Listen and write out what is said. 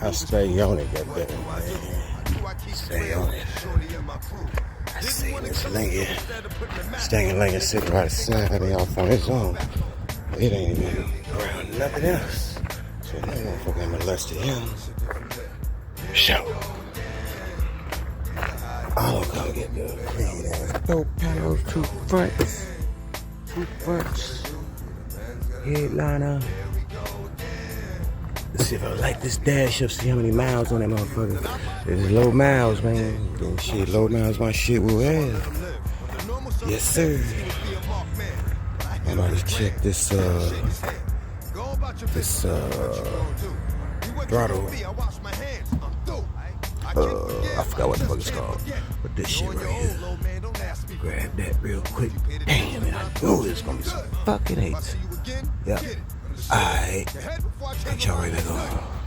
I stay on it, goddamn, man. Stay on it. I see this Lincoln, Stinging Lincoln sitting right beside me off on his own. It ain't even around nothing else. So no motherfucker ain't molested him. Show. I'll come get the clean ass dope panels, two fronts, headliner. Let's see if I like this dash up, see how many miles on that motherfucker. There's low miles, man. Then shit, low miles, my shit will have. Yes, sir. I'm about to check this throttle. I forgot what the fuck it's called. But this shit right here. Grab that real quick. Damn it, I knew it was gonna be some fucking 8s. Yep. Alright. Catch y'all right back on.